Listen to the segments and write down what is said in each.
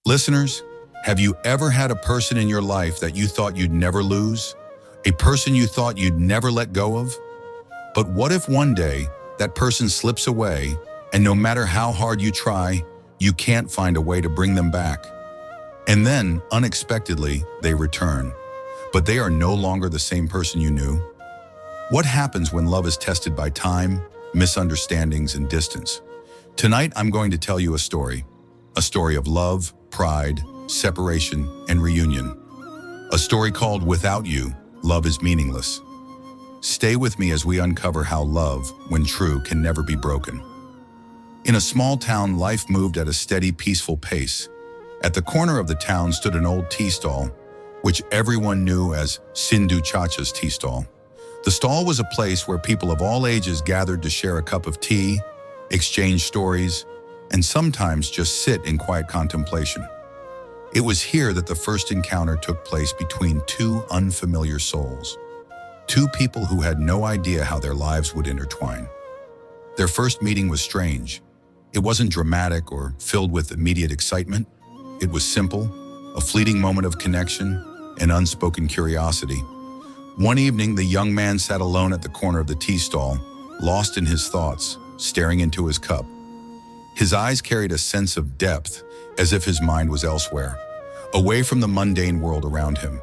Listeners, have you ever had a person in your life that you thought you'd never lose? A person you thought you'd never let go of? But what if one day that person slips away and no matter how hard you try, you can't find a way to bring them back? And then, unexpectedly, they return, but they are no longer the same person you knew? What happens when love is tested by time, misunderstandings, and distance? Tonight, I'm going to tell you a story of love, pride, separation, and reunion. A story called Without You, Love is Meaningless. Stay with me as we uncover how love, when true, can never be broken. In a small town, life moved at a steady, peaceful pace. At the corner of the town stood an old tea stall, which everyone knew as Sindhu Chacha's tea stall. The stall was a place where people of all ages gathered to share a cup of tea, exchange stories, and sometimes just sit in quiet contemplation. It was here that the first encounter took place between two unfamiliar souls. Two people who had no idea how their lives would intertwine. Their first meeting was strange. It wasn't dramatic or filled with immediate excitement. It was simple, a fleeting moment of connection and unspoken curiosity. One evening, the young man sat alone at the corner of the tea stall, lost in his thoughts, staring into his cup. His eyes carried a sense of depth, as if his mind was elsewhere, away from the mundane world around him.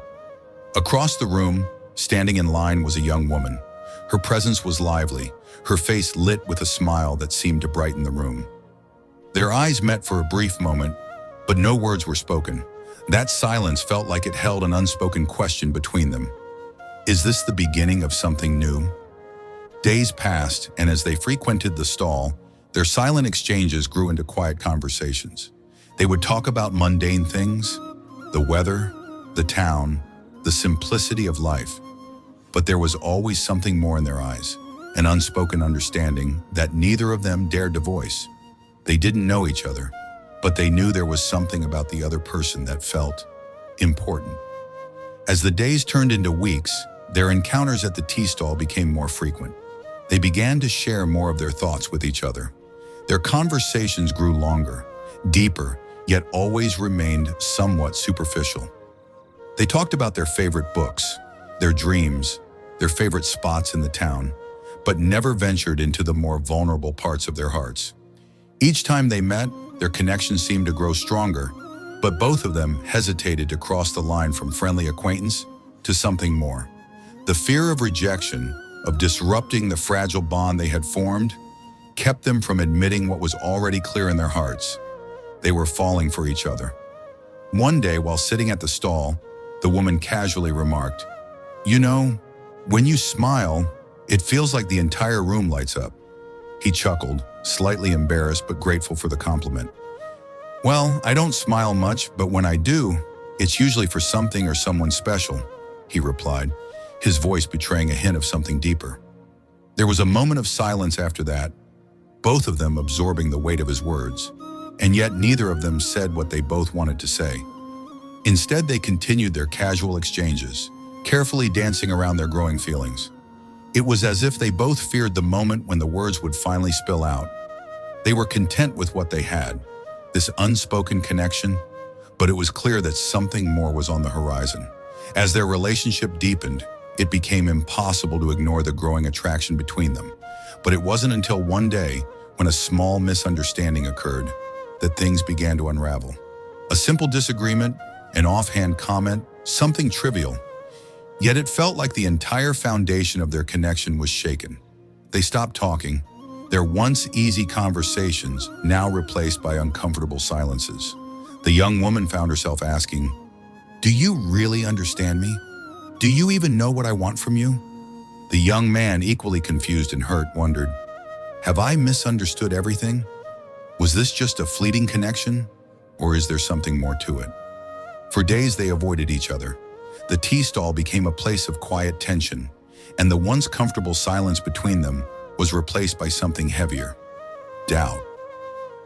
Across the room, standing in line, was a young woman. Her presence was lively, her face lit with a smile that seemed to brighten the room. Their eyes met for a brief moment, but no words were spoken. That silence felt like it held an unspoken question between them. Is this the beginning of something new? Days passed, and as they frequented the stall, their silent exchanges grew into quiet conversations. They would talk about mundane things, the weather, the town, the simplicity of life. But there was always something more in their eyes, an unspoken understanding that neither of them dared to voice. They didn't know each other, but they knew there was something about the other person that felt important. As the days turned into weeks, their encounters at the tea stall became more frequent. They began to share more of their thoughts with each other. Their conversations grew longer, deeper, yet always remained somewhat superficial. They talked about their favorite books, their dreams, their favorite spots in the town, but never ventured into the more vulnerable parts of their hearts. Each time they met, their connection seemed to grow stronger, but both of them hesitated to cross the line from friendly acquaintance to something more. The fear of rejection, of disrupting the fragile bond they had formed, kept them from admitting what was already clear in their hearts. They were falling for each other. One day, while sitting at the stall, the woman casually remarked, "You know, when you smile, it feels like the entire room lights up." He chuckled, slightly embarrassed but grateful for the compliment. "Well, I don't smile much, but when I do, it's usually for something or someone special," he replied, his voice betraying a hint of something deeper. There was a moment of silence after that, both of them absorbing the weight of his words, and yet neither of them said what they both wanted to say. Instead, they continued their casual exchanges, carefully dancing around their growing feelings. It was as if they both feared the moment when the words would finally spill out. They were content with what they had, this unspoken connection, but it was clear that something more was on the horizon. As their relationship deepened, it became impossible to ignore the growing attraction between them. But it wasn't until one day, when a small misunderstanding occurred, that things began to unravel. A simple disagreement, an offhand comment, something trivial. Yet it felt like the entire foundation of their connection was shaken. They stopped talking, their once easy conversations now replaced by uncomfortable silences. The young woman found herself asking, "Do you really understand me? Do you even know what I want from you?" The young man, equally confused and hurt, wondered, "Have I misunderstood everything? Was this just a fleeting connection, or is there something more to it?" For days they avoided each other. The tea stall became a place of quiet tension, and the once comfortable silence between them was replaced by something heavier: doubt.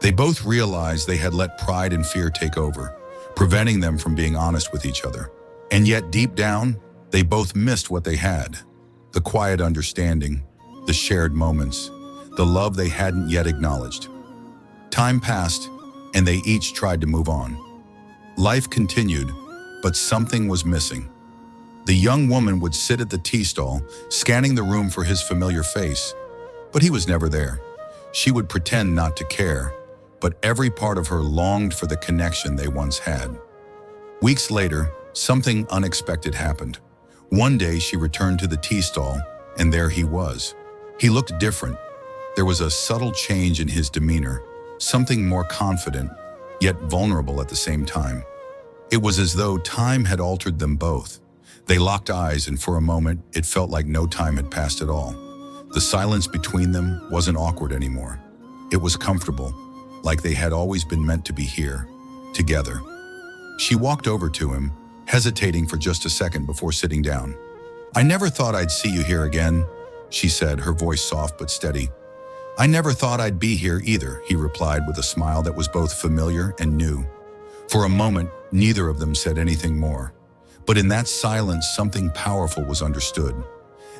They both realized they had let pride and fear take over, preventing them from being honest with each other. And yet deep down, they both missed what they had: the quiet understanding, the shared moments, the love they hadn't yet acknowledged. Time passed, and they each tried to move on. Life continued, but something was missing. The young woman would sit at the tea stall, scanning the room for his familiar face, but he was never there. She would pretend not to care, but every part of her longed for the connection they once had. Weeks later, something unexpected happened. One day she returned to the tea stall, and there he was. He looked different. There was a subtle change in his demeanor, something more confident, yet vulnerable at the same time. It was as though time had altered them both. They locked eyes, and for a moment, it felt like no time had passed at all. The silence between them wasn't awkward anymore. It was comfortable, like they had always been meant to be here, together. She walked over to him, hesitating for just a second before sitting down. "I never thought I'd see you here again," she said, her voice soft but steady. "I never thought I'd be here either," he replied with a smile that was both familiar and new. For a moment, neither of them said anything more. But in that silence, something powerful was understood.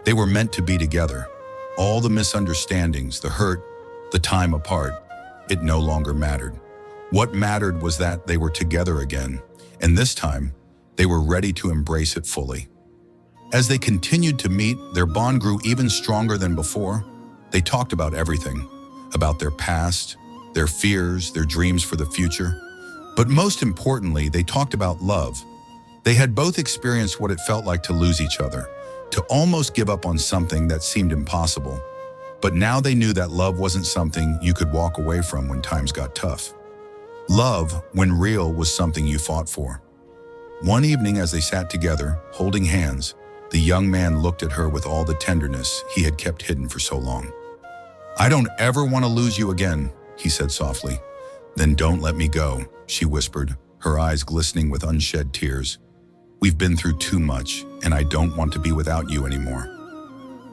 They were meant to be together. All the misunderstandings, the hurt, the time apart, it no longer mattered. What mattered was that they were together again, and this time, they were ready to embrace it fully. As they continued to meet, their bond grew even stronger than before. They talked about everything, about their past, their fears, their dreams for the future. But most importantly, they talked about love. They had both experienced what it felt like to lose each other, to almost give up on something that seemed impossible. But now they knew that love wasn't something you could walk away from when times got tough. Love, when real, was something you fought for. One evening as they sat together, holding hands, the young man looked at her with all the tenderness he had kept hidden for so long. "I don't ever want to lose you again," he said softly. "Then don't let me go," she whispered, her eyes glistening with unshed tears. "We've been through too much, and I don't want to be without you anymore."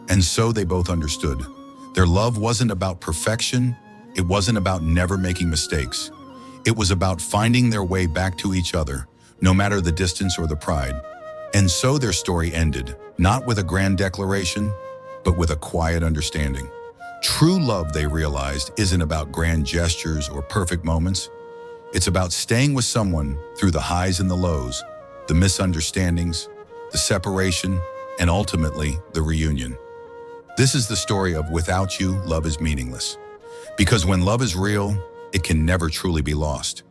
And so they both understood. Their love wasn't about perfection. It wasn't about never making mistakes. It was about finding their way back to each other, no matter the distance or the pride. And so their story ended, not with a grand declaration, but with a quiet understanding. True love, they realized, isn't about grand gestures or perfect moments. It's about staying with someone through the highs and the lows, the misunderstandings, the separation, and ultimately, the reunion. This is the story of without you, love is meaningless. Because when love is real, it can never truly be lost.